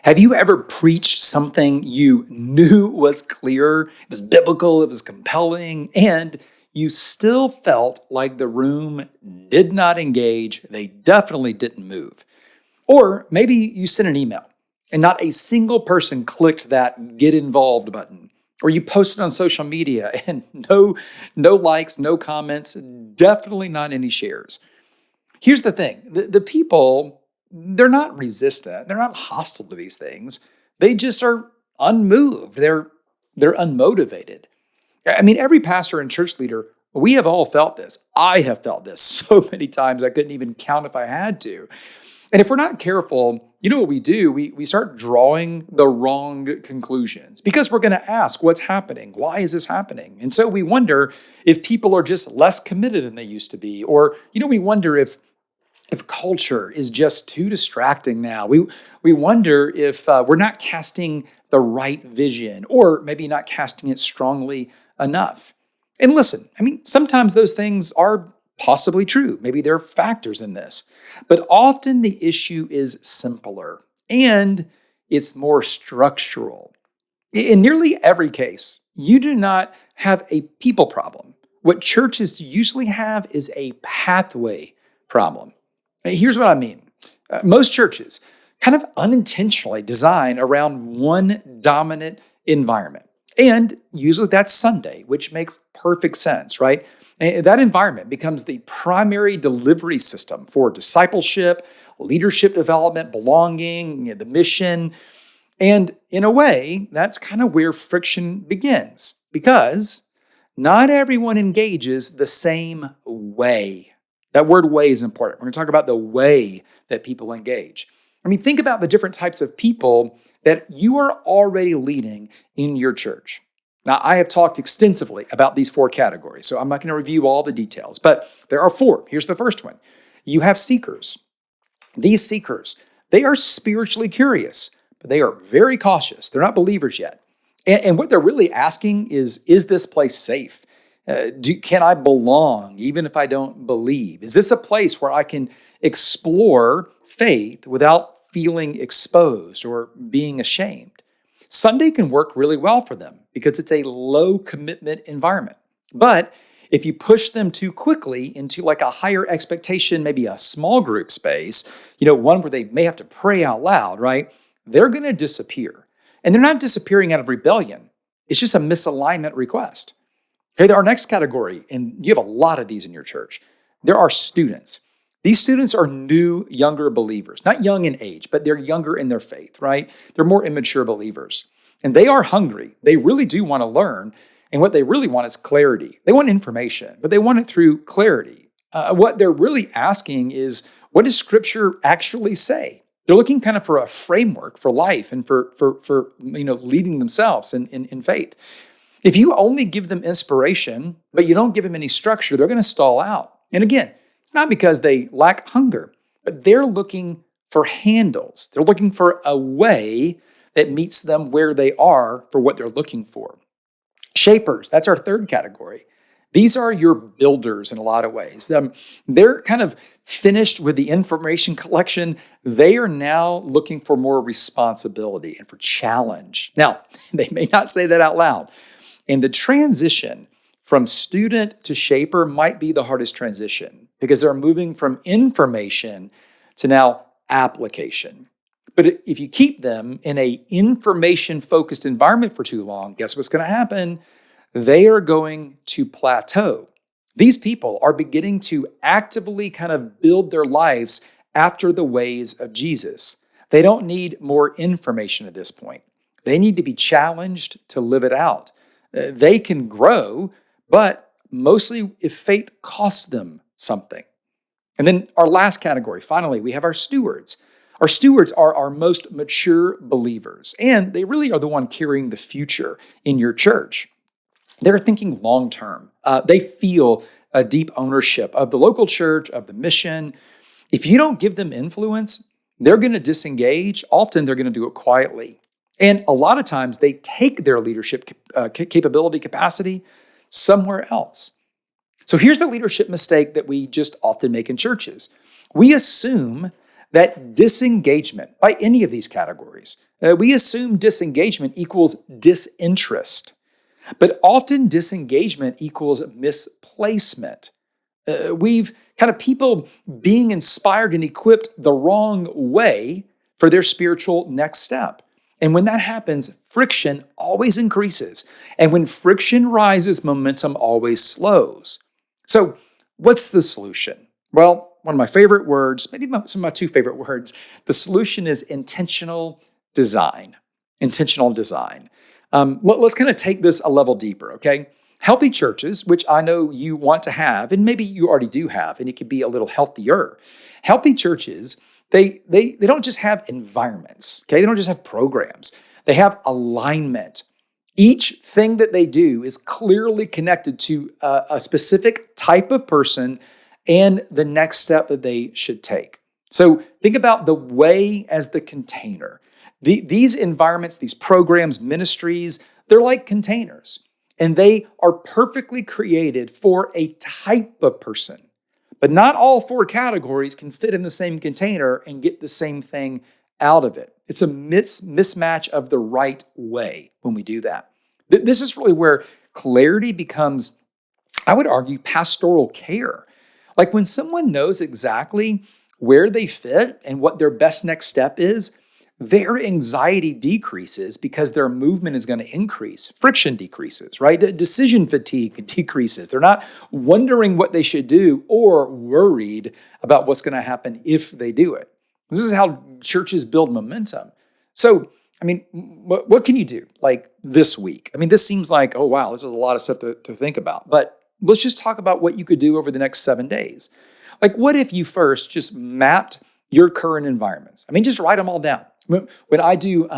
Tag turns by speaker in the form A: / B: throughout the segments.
A: Have you ever preached something you knew was clear, it was biblical, it was compelling, and you still felt like the room did not engage, they definitely didn't move? Or maybe you sent an email and not a single person clicked that get involved button. Or you posted on social media and no likes, no comments, definitely not any shares. Here's the thing, the people, they're not resistant, they're not hostile to these things. They just are unmoved. They're unmotivated. I mean, every pastor and church leader, we have all felt this. I have felt this so many times I couldn't even count if I had to. And if we're not careful, you know what we do? We start drawing the wrong conclusions because we're going to ask, what's happening? Why is this happening? And so we wonder if people are just less committed than they used to be. Or, we wonder if culture is just too distracting now. We wonder if we're not casting the right vision or maybe not casting it strongly enough. And listen, I mean, sometimes those things are possibly true. Maybe there are factors in this. But often the issue is simpler and it's more structural. In nearly every case, you do not have a people problem. What churches usually have is a pathway problem. Here's what I mean. Most churches kind of unintentionally design around one dominant environment. And usually that's Sunday, which makes perfect sense, right? And that environment becomes the primary delivery system for discipleship, leadership development, belonging, the mission. And in a way, that's kind of where friction begins because not everyone engages the same way. That word way is important. We're going to talk about the way that people engage. I mean, think about the different types of people that you are already leading in your church. Now, I have talked extensively about these 4 categories, so I'm not going to review all the details, but there are 4. Here's the first one. You have seekers. These seekers, they are spiritually curious, but they are very cautious. They're not believers yet. And what they're really asking is this place safe? Can I belong even if I don't believe? Is this a place where I can explore faith without feeling exposed or being ashamed? Sunday can work really well for them because it's a low commitment environment. But if you push them too quickly into like a higher expectation, maybe a small group space, one where they may have to pray out loud, right? They're going to disappear. And they're not disappearing out of rebellion. It's just a misalignment request. Okay, our next category, and you have a lot of these in your church, there are students. These students are new, younger believers, not young in age, but they're younger in their faith, right? They're more immature believers. And they are hungry. They really do want to learn. And what they really want is clarity. They want information, but they want it through clarity. What they're really asking is, what does Scripture actually say? They're looking kind of for a framework for life and for leading themselves in faith. If you only give them inspiration, but you don't give them any structure, they're going to stall out. And again, it's not because they lack hunger, but they're looking for handles. They're looking for a way that meets them where they are for what they're looking for. Shapers, that's our third category. These are your builders in a lot of ways. They're kind of finished with the information collection. They are now looking for more responsibility and for challenge. Now, they may not say that out loud. And the transition from student to shaper might be the hardest transition because they're moving from information to now application. But if you keep them in an information-focused environment for too long, guess what's going to happen? They are going to plateau. These people are beginning to actively kind of build their lives after the ways of Jesus. They don't need more information at this point. They need to be challenged to live it out. They can grow, but mostly if faith costs them something. And then our last category, finally, we have our stewards. Our stewards are our most mature believers, and they really are the one carrying the future in your church. They're thinking long-term. They feel a deep ownership of the local church, of the mission. If you don't give them influence, they're going to disengage. Often they're going to do it quietly. And a lot of times they take their leadership capability, capacity somewhere else. So here's the leadership mistake that we just often make in churches. We assume that disengagement by any of these categories, we assume disengagement equals disinterest, but often disengagement equals misplacement. We've kind of people being inspired and equipped the wrong way for their spiritual next step. And when that happens, friction always increases. And when friction rises, momentum always slows. So, what's the solution? Well, one of my favorite words, maybe some of my two favorite words, the solution is intentional design. Intentional design. Let's kind of take this a level deeper, okay? Healthy churches, which I know you want to have, and maybe you already do have, and it could be a little healthier. Healthy churches, they don't just have environments, okay? They don't just have programs. They have alignment. Each thing that they do is clearly connected to a specific type of person and the next step that they should take. So think about the way as the container. These environments, these programs, ministries, they're like containers. And they are perfectly created for a type of person. But not all four categories can fit in the same container and get the same thing out of it. It's a mismatch of the right way when we do that. This is really where clarity becomes, I would argue, pastoral care. Like when someone knows exactly where they fit and what their best next step is, their anxiety decreases because their movement is going to increase. Friction decreases, right? Decision fatigue decreases. They're not wondering what they should do or worried about what's going to happen if they do it. This is how churches build momentum. So, I mean, what can you do like this week? I mean, this seems like, oh, wow, this is a lot of stuff to think about. But let's just talk about what you could do over the next 7 days. Like, what if you first just mapped your current environments? I mean, just write them all down. When I do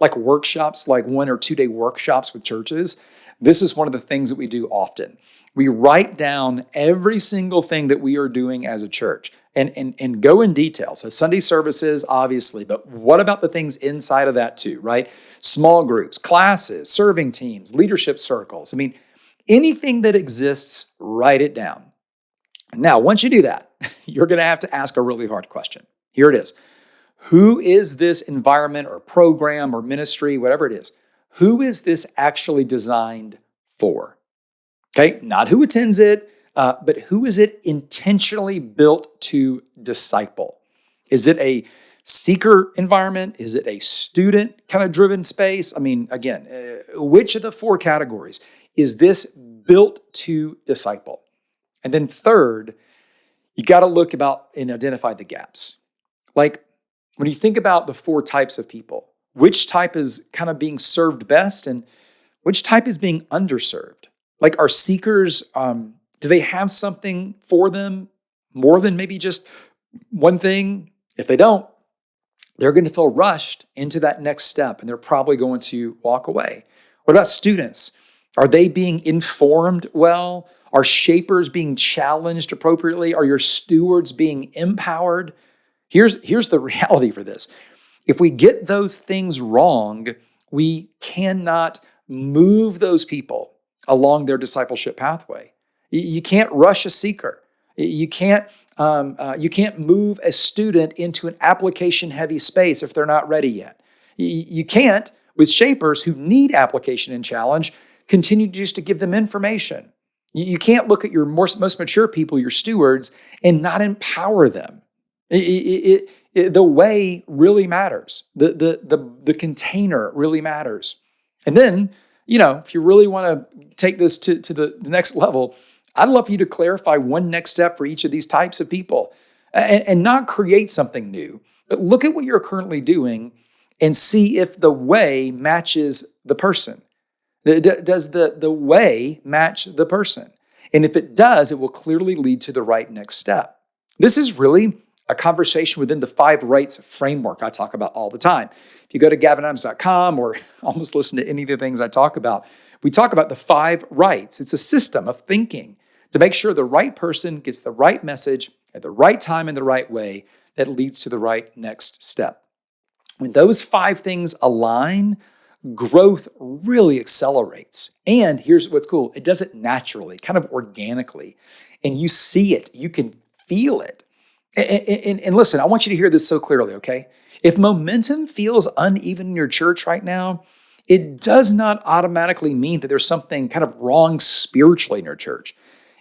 A: like workshops, like 1 or 2 day workshops with churches, this is one of the things that we do often. We write down every single thing that we are doing as a church and go in detail. So Sunday services, obviously, but what about the things inside of that too, right? Small groups, classes, serving teams, leadership circles. I mean, anything that exists, write it down. Now, once you do that, you're going to have to ask a really hard question. Here it is. Who is this environment or program or ministry, whatever it is? Who is this actually designed for? Okay, not who attends it, but who is it intentionally built to disciple? Is it a seeker environment? Is it a student kind of driven space? I mean, again, which of the 4 categories is this built to disciple? And then third, you got to look about and identify the gaps. Like, when you think about the 4 types of people, which type is kind of being served best and which type is being underserved? Like, are seekers, do they have something for them more than maybe just one thing? If they don't, they're going to feel rushed into that next step and they're probably going to walk away. What about students? Are they being informed well? Are shapers being challenged appropriately? Are your stewards being empowered? Here's the reality for this. If we get those things wrong, we cannot move those people along their discipleship pathway. You can't rush a seeker. You can't move a student into an application-heavy space if they're not ready yet. You can't, with shapers who need application and challenge, continue just to give them information. You can't look at your most mature people, your stewards, and not empower them. The way really matters. The container really matters. And then, if you really want to take this to the next level, I'd love for you to clarify one next step for each of these types of people and not create something new, but look at what you're currently doing and see if the way matches the person. Does the way match the person? And if it does, it will clearly lead to the right next step. This is really a conversation within the 5 rights framework I talk about all the time. If you go to gavinadams.com or almost listen to any of the things I talk about, we talk about the 5 rights. It's a system of thinking to make sure the right person gets the right message at the right time in the right way that leads to the right next step. When those 5 things align, growth really accelerates. And here's what's cool. It does it naturally, kind of organically. And you see it. You can feel it. And listen, I want you to hear this so clearly, okay? If momentum feels uneven in your church right now, it does not automatically mean that there's something kind of wrong spiritually in your church.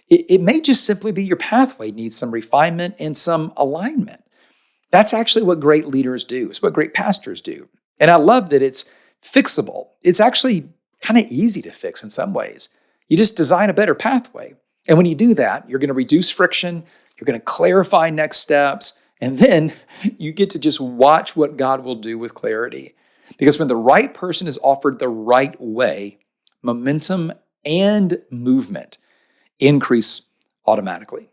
A: It may just simply be your pathway needs some refinement and some alignment. That's actually what great leaders do. It's what great pastors do. And I love that it's fixable. It's actually kind of easy to fix in some ways. You just design a better pathway. And when you do that, you're going to reduce friction, you're going to clarify next steps, and then you get to just watch what God will do with clarity. Because when the right person is offered the right way, momentum and movement increase automatically.